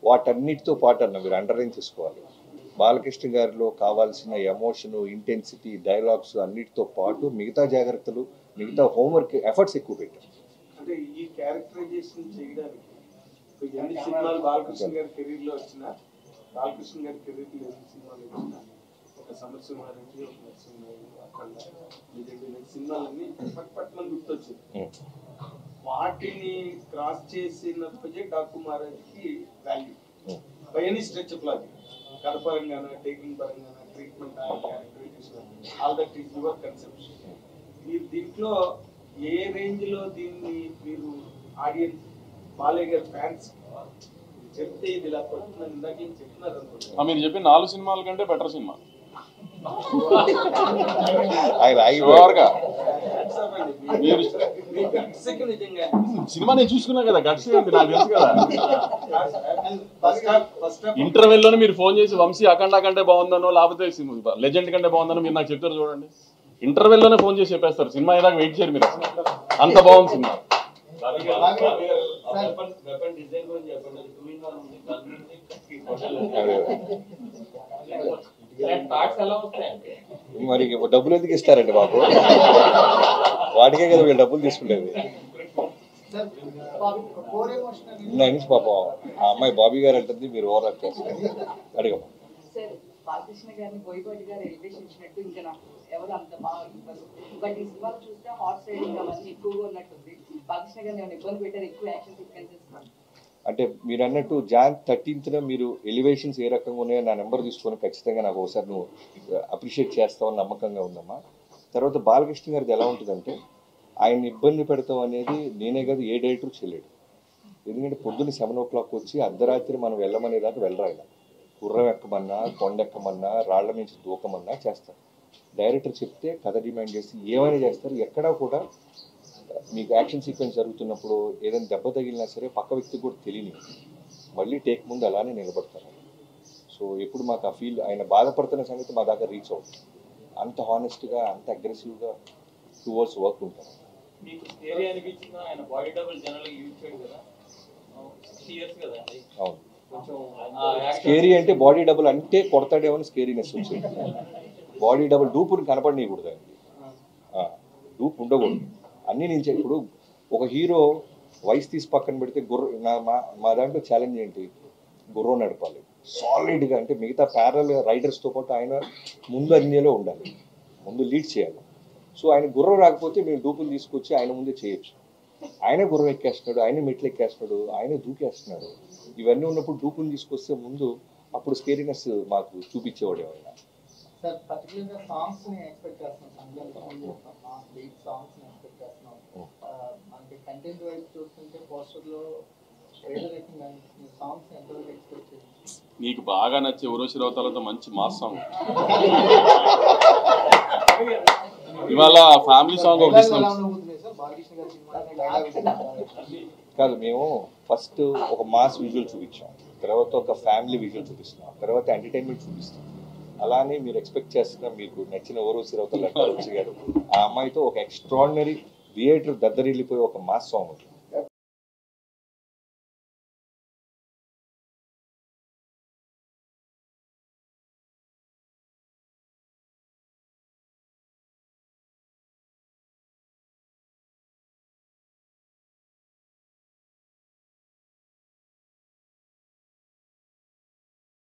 వాటన్నిటితో పాటు అన్న మీరు అండర్లైన్ చేసుకోవాలి, బాలకృష్ణ గారిలో కావాల్సిన ఎమోషను, ఇంటెన్సిటీ, డైలాగ్స్ అన్నిటితో పాటు మిగతా జాగ్రత్తలు, మిగతా హోంవర్క్ ఎఫర్ట్స్ ఎక్కువ పెట్టారు. అంటే ఈ క్యారెక్టరైజేషన్ చేయడానికి ఎన్ని సినిమాలు బాలకృష్ణ గారి కెరీర్లో వచ్చినా, బాలకృష్ణ గారి కెరీర్లో ఎన్ని సినిమాలు వచ్చినా, ఒక సమరసింహారెడ్డి, ఒక నరసింహారెడ్డి, అక్కడ సినిమాలన్నీ పట్మని గుర్తొచ్చింది. వాటిని క్రాస్ చేసినప్పటికీ డాక్టర్ మహారాజ్కి value by any stretch of logic, కథ పరంగాన, టేకింగ్ పరంగాన, treatment, all that is your conception. మీరు దీంట్లో ఏ రేంజ్ లో దీన్ని మీరు ఆడియన్స్, బాలయ్య గారి ఫ్యాన్స్ చెప్తే ఇది ఇలా పడుతుందని ఇందాక ఏం చెప్తున్నారు అనుకుంటున్నారు? మీరు చెప్పిన 4 సినిమాల కంటే బెటర్ సినిమా. సినిమా నేను చూసుకున్నా కదా, గట్స్ నాకు తెలుసు కదా. ఇంటర్వెల్ లోనే మీరు ఫోన్ చేసి వంశీ అఖండ కంటే బాగుందనో లేకపోతే లెజెండ్ కంటే బాగుందనో మీరు నాకు చెప్తారు చూడండి. ఇంటర్వెల్ లోనే ఫోన్ చేసి చెప్పేస్తారు, సినిమా ఏదాకా వెయిట్ చేయరు మీరు, అంత బాగుంది సినిమా. మరి డబ్బులు ఎందుకు ఇస్తారండి బాబు, వాటికే కదా వీళ్ళు డబ్బులు తీసుకుంటేది. నుంచి పాపం ఆ అమ్మాయి బాబీ గారు అంటుంది, మీరు ఓవర్ యాక్ట్ చేస్తారు. అడిగమ్మా. బాలకృష్ణ గారిని బోయపాటి గారు ఎలివేషన్ ఇచ్చినట్టు ఇంకా నాకు ఎవరు అంత బాగా ఇవ్వరు. బట్ ఈ సినిమాలో చూస్తే హార్స్ రైడింగ్ అవన్నీ ఎక్కువగా ఉన్నట్టుంది. బాలకృష్ణ గారిని ఏమైనా ఇబ్బంది పెట్టారు, ఎక్కువ యాక్షన్ సీక్వెన్సెస్? అంటే మీరు అన్నట్టు Jan 13th మీరు ఎలివేషన్స్ ఏ రకంగా ఉన్నాయో నా నెంబర్ తీసుకొని ఖచ్చితంగా నాకు ఒకసారి నువ్వు అప్రిషియేట్ చేస్తావని నమ్మకంగా ఉందమ్మా. తర్వాత బాలకృష్ణ గారిది ఎలా ఉంటుందంటే, ఆయన ఇబ్బంది పెడతాం అనేది నేనే కాదు ఏ డైరెక్టర్ చేయలేడు. ఎందుకంటే పొద్దున్న 7 o'clock వచ్చి అర్ధరాత్రి మనం వెళ్ళమనే దాకా వెళ్ళరా, ఇలా గుర్రం ఎక్కమన్నా, కొండ ఎక్కమన్నా, రాళ్ల నుంచి దూకమన్నా చేస్తారు. డైరెక్టర్ చెప్తే కథ డిమాండ్ చేసి ఏమైనా చేస్తారు. ఎక్కడా కూడా మీకు యాక్షన్ సీక్వెన్స్ జరుగుతున్నప్పుడు ఏదైనా దెబ్బ తగిలినా సరే పక్క వ్యక్తికి కూడా తెలియని మళ్ళీ టేక్ ముందు అలానే నిలబడతారు. సో ఎప్పుడు మాకు ఆ ఫీల్, ఆయన బాధపడుతున్న సంగతి మా దాకా రీచ్ అవుతుంది. అంత హానెస్ట్గా, అంత అగ్రెసివ్గా టువర్డ్స్ వర్క్ ఉంటారు. అవును, స్కేరీ అంటే బాడీ డబుల్ అంటే కొడతాడేమో స్కేరీనెస్ వచ్చింది. బాడీ డబుల్ డూపుని కనపడనీయకూడదు, ఆయనకి డూప్ ఉండకూడదు. అన్నీ నేను ఇప్పుడు ఒక హీరో వయసు తీసి పక్కన పెడితే మా దాంట్లో ఛాలెంజ్ ఏంటి, గుర్రం నడపాలి సాలిడ్గా. అంటే మిగతా ప్యారల్ రైడర్స్తో పాటు ఆయన ముందు అన్నిలో ఉండాలి, ముందు లీడ్ చేయాలి. సో ఆయన గుర్రం రాకపోతే మేము డూపులు తీసుకొచ్చి ఆయన ముందే చేయొచ్చు. ఆయనే గుర్రం ఎక్కేస్తున్నాడు, ఆయనే మెట్లు ఎక్కేస్తున్నాడు, ఆయనే దూకేస్తున్నాడు. ఇవన్నీ ఉన్నప్పుడు డూపులు తీసుకొస్తే ముందు అప్పుడు స్కేరీనెస్ మాకు చూపించేవాడు ఏమైనా. సార్ పర్టికులర్గా సాంగ్స్ ని ఎక్స్పెక్ట్ చేస్తున్నాం, సాంగ్స్ ని ఎక్స్పెక్ట్ చేస్తున్నాం. అంటే కంటెంట్ వైపు చూస్తుంటే పోస్టర్ లో సాంగ్స్ ఎంతవరకు ఎక్స్పెక్ట్ చేయాలి? మీకు బాగా నచ్చే ఉరోషి రౌతాలతో మంచి మాస్ సాంగ్, ఇవాళ ఫ్యామిలీ సాంగ్ కాదు. మేము ఫస్ట్ ఒక మాస్ విజువల్ చూపించాం, తర్వాత ఒక ఫ్యామిలీ విజువల్ చూపిస్తున్నాం, తర్వాత ఎంటర్టైన్మెంట్ చూపిస్తాం. అలానే మీరు ఎక్స్పెక్ట్ చేస్తున్నా మీకు నచ్చిన ఉరోషి రౌతాల వచ్చి గారు ఆ అమ్మాయితో ఒక ఎక్స్ట్రాడినరీ థియేటర్ దద్దరిల్లిపోయి ఒక మాస్ సాంగ్ ఉంటుంది.